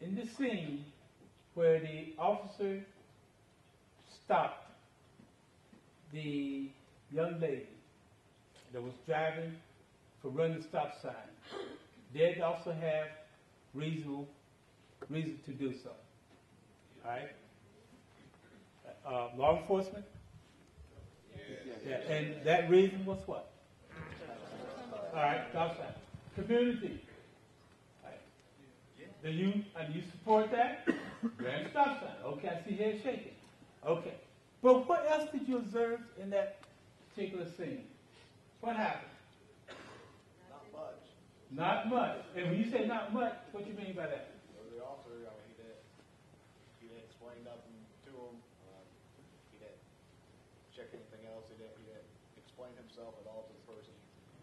in the scene where the officer stopped the young lady that was driving for running the stop sign. They'd also have reason to do so. All right? Law enforcement? Yeah. And that reason was what? All right, stop sign. Community. All right. Do you support that? Grand stop sign. Okay, I see head shaking. Okay. But what else did you observe in that particular scene? What happened? Not much. Not much. And when you say not much, what do you mean by that? Well, the officer, he didn't explain nothing to him. He didn't check anything else. He didn't explain himself at all to the person.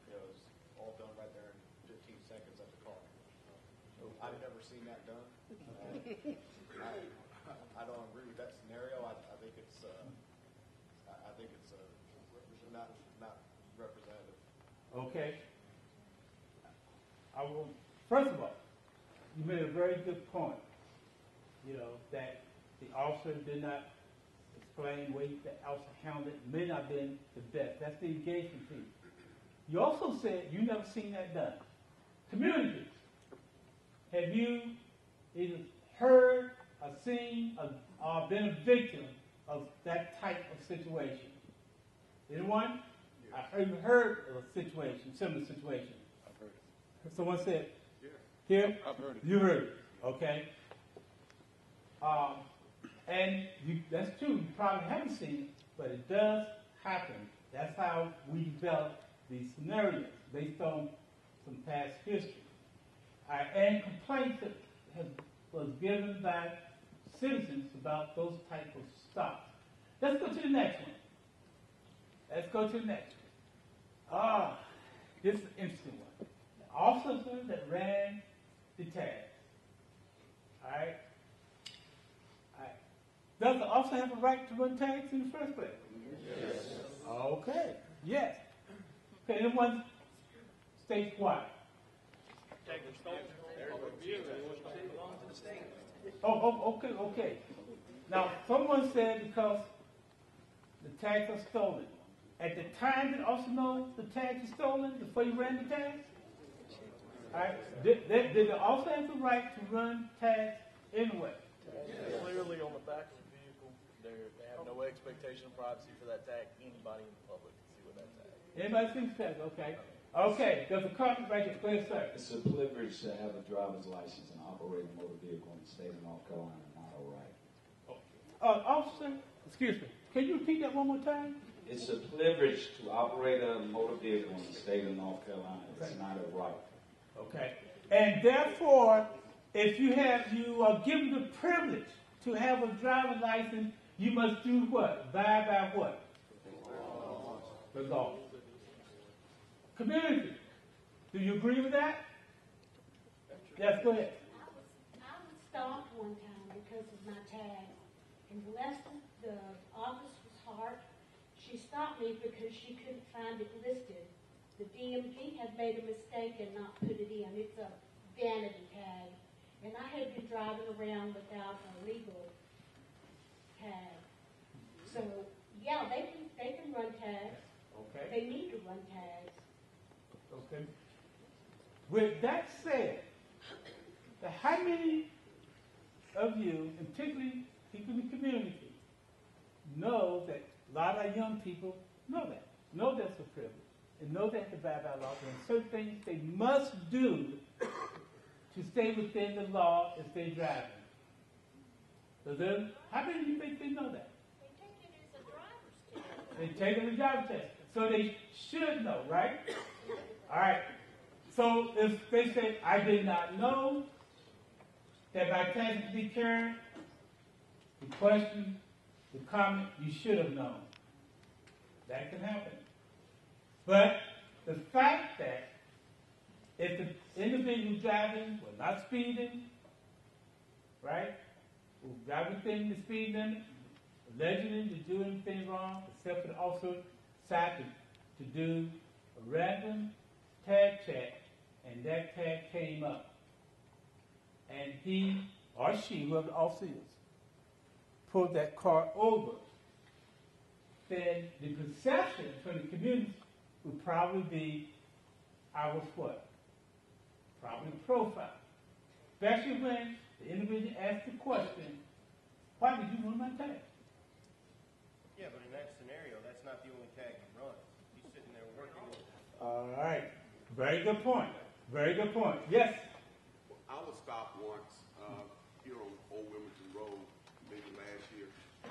It was all done right there in 15 seconds at the car. I've never seen that done. I don't agree with that scenario. I think it's not representative. Okay. First of all, you made a very good point. That the officer did not explain the way the officer handled it. May not have been the best. That's the engagement piece. You also said you never seen that done. Communities. Have you either heard or seen or been a victim of that type of situation? Anyone? I even heard of a situation, similar situation. I've heard it. Someone said, Yeah. here? I've heard it. You heard it, okay? And that's true, you probably haven't seen it, but it does happen. That's how we develop these scenarios, based on some past history. And complaints that was given by citizens about those type of stops. Let's go to the next one. This is an interesting one. The officer that ran the tag. All right? Does the officer have a right to run tags in the first place? Yes. Okay. Yes. Okay, anyone states why? Okay. Now, someone said because the tags are stolen. At the time, did the officer know the tags were stolen before you ran the tags? All right. Did the officer have the right to run tags anyway? Yes. Clearly on the back of the vehicle, they have no expectation of privacy for that tag. Anybody in the public can see what that tag is. Anybody sees tags? Okay. Okay, there's a copy right here. Go ahead, sir. It's a privilege to have a driver's license and operate a motor vehicle in the state of North Carolina, not all right. Officer, excuse me, can you repeat that one more time? It's a privilege to operate a motor vehicle in the state of North Carolina. It's not a right. Okay. And therefore, if you are given the privilege to have a driver's license, you must do what? Abide by what? The law. Community. Do you agree with that? Yes, go ahead. I was stopped one time because of my tag. And the office was hard. She stopped me because she couldn't find it listed. The DMV had made a mistake and not put it in. It's a vanity tag. And I had been driving around without a legal tag. So, yeah, they can run tags. Okay. They need to run tags. Okay. With that said, how many of you, and particularly people in the community, know that a lot of our young people know that's a privilege, and know that the abide by law, and certain things they must do to stay within the law as they're driving. So then, how many of you think they know that? They take it as a driver's test. So they should know, right? All right. So if they say, I did not know that my tags could be carried, the question, the comment, you should have known. That can happen. But the fact that if the individual driving was not speeding, right, who drive within the speed limit, allegedly to do anything wrong, except for the officer decided to do a random tag check, and that tag came up. And he or she, whoever the officer is, pulled that car over, then the perception from the community would probably be, I was what? Probably profile. Especially when the individual asked the question, why did you run my tag? Yeah, but in that scenario, that's not the only tag you run. He's sitting there working. All right. Very good point. Very good point. Yes? I was stopped once here on Old Wilmington Road, maybe last year,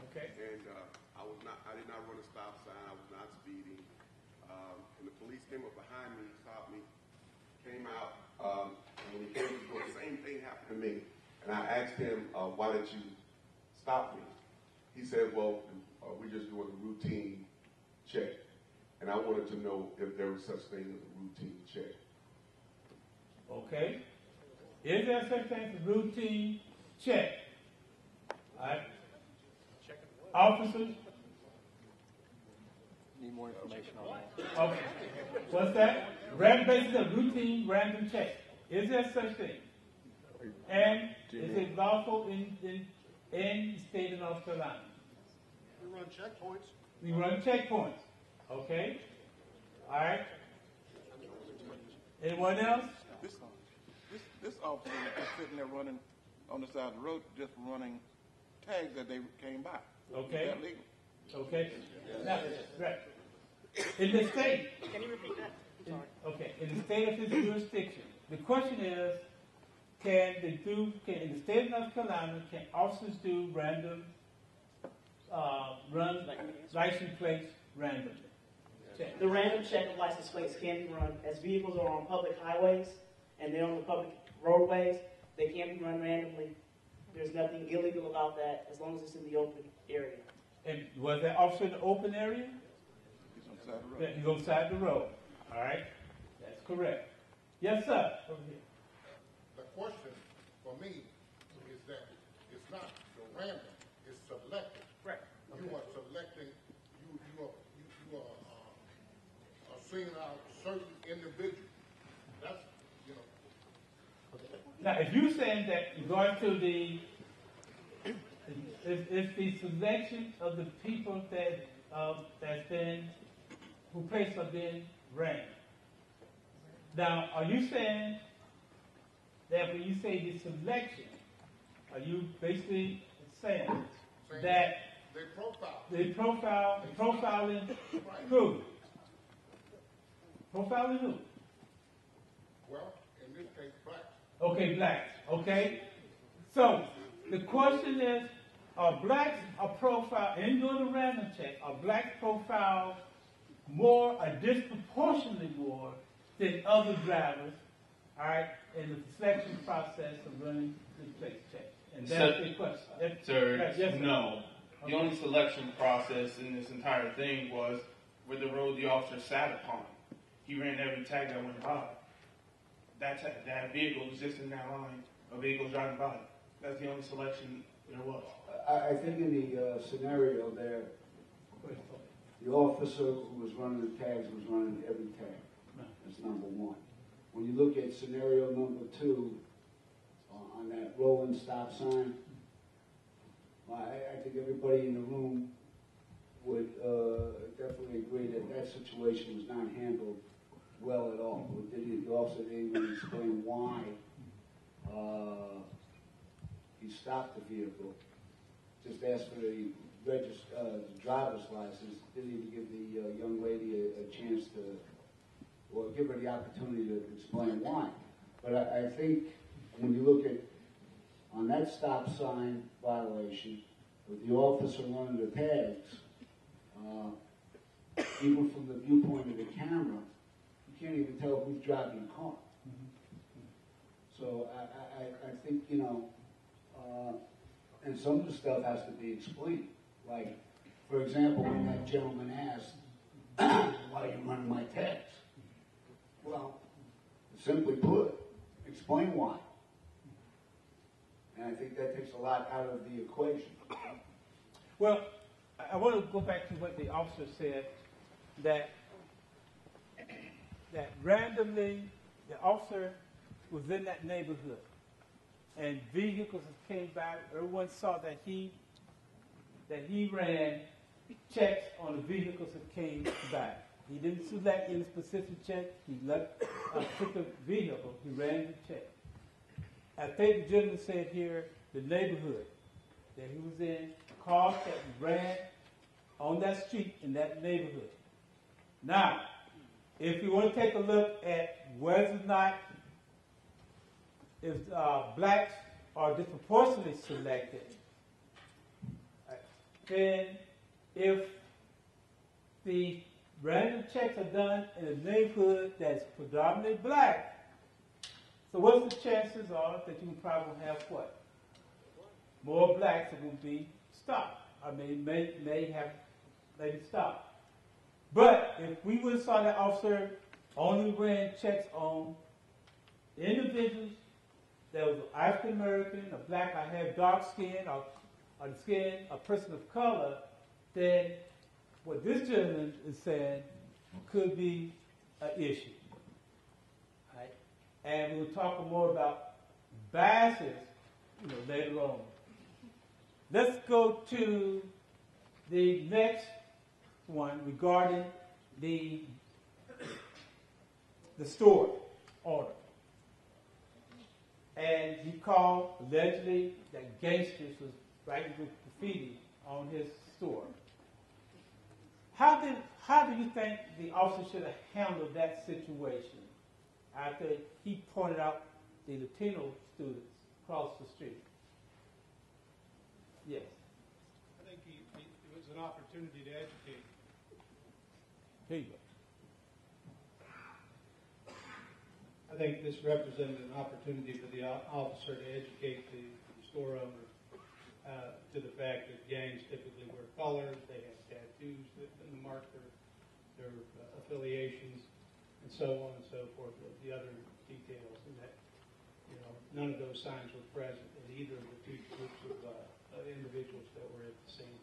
Okay. and I did not run a stop sign. I was not speeding, and the police came up behind me, stopped me, came out, and when he came to the door, the same thing happened to me, and I asked him, "Why did you stop me?" He said, "Well, we're just doing a routine check," and I wanted to know if there was such thing as a routine check. Okay. Is there such thing as a routine check? All right. Officers? Need more information on that. Okay. What's that? Basically a routine random check. Is there such thing? And is it lawful in the state of North Carolina? We run checkpoints. We run checkpoints. Okay. All right. Anyone else? This officer was just sitting there running on the side of the road, just running tags that they came by. Okay. Is that legal? Okay. Now, right. In the state. Can you repeat that? I'm sorry. Okay. In the state of his jurisdiction, the question is, in the state of North Carolina, can officers do random run license plates randomly? Check. The random check of license plates can be run as vehicles are on public highways and they're on the public roadways. They can be run randomly. There's nothing illegal about that as long as it's in the open area. And was that officer in the open area? He's on the side of the road. He's on the side of the road. All right. That's correct. Yes, sir. Over here. The question for me is that it's not random, it's selective. Right. You are selecting, you are singling out certain individuals. That's, Now, if you're saying that going to it's the selection of the people who places are being ran. Now, are you saying that when you say the selection, are you basically saying that they profile. profiling who? Profiling who? Well, in this case, blacks. Okay, blacks. Okay. So the question is, are blacks profiled in doing the random check? Are blacks profiled more or disproportionately more than other drivers? All right, in the selection process of running the plate check, and that's the question. Sir, Yes, no. The only selection process in this entire thing was where the road the officer sat upon. He ran every tag that went by. That vehicle was just in that line of vehicles driving by. That's the only selection there was. I think in the scenario there, the officer who was running the tags was running every tag. That's number one. When you look at scenario number two, on that rolling stop sign, I think everybody in the room would definitely agree that that situation was not handled well at all. The officer didn't even explain why he stopped the vehicle. Just asked for the driver's license. Didn't even give the young lady a chance to, or give her the opportunity to explain why. But I think when you look at, on that stop sign violation, with the officer running the tags, even from the viewpoint of the camera, you can't even tell who's driving the car. So I think, and some of the stuff has to be explained. Like, for example, when that gentleman asked, why are you running my tags? Well, simply put, explain why. And I think that takes a lot out of the equation. Well, I want to go back to what the officer said, that randomly the officer was in that neighborhood. and vehicles came by. Everyone saw that he ran checks on the vehicles that came by. He didn't select any specific check. He left a particular vehicle. He ran the check. I think the gentleman said here the neighborhood that he was in, cars that ran on that street in that neighborhood. Now, if you want to take a look at whether or not if blacks are disproportionately selected, then if the random checks are done in a neighborhood that's predominantly black, so what's the chances are that you probably have what? More blacks that will be stopped. I mean, may have maybe stopped. But if we would have saw that officer only ran checks on individuals that was African American, or black, or have dark skin, or the skin, a person of color, then what this gentleman is saying could be an issue. Right? And we'll talk more about biases, later on. Let's go to the next one regarding the store order. And he called allegedly that gangsters was writing with graffiti on his store. How do you think the officer should have handled that situation after he pointed out the Latino students across the street? Yes. I think it was an opportunity to educate. Here you go. I think this represented an opportunity for the officer to educate the store owner to the fact that gangs typically wear colors, they have tattoos that mark their affiliations, and so on and so forth, the other details, and that none of those signs were present in either of the two groups of individuals that were at the scene.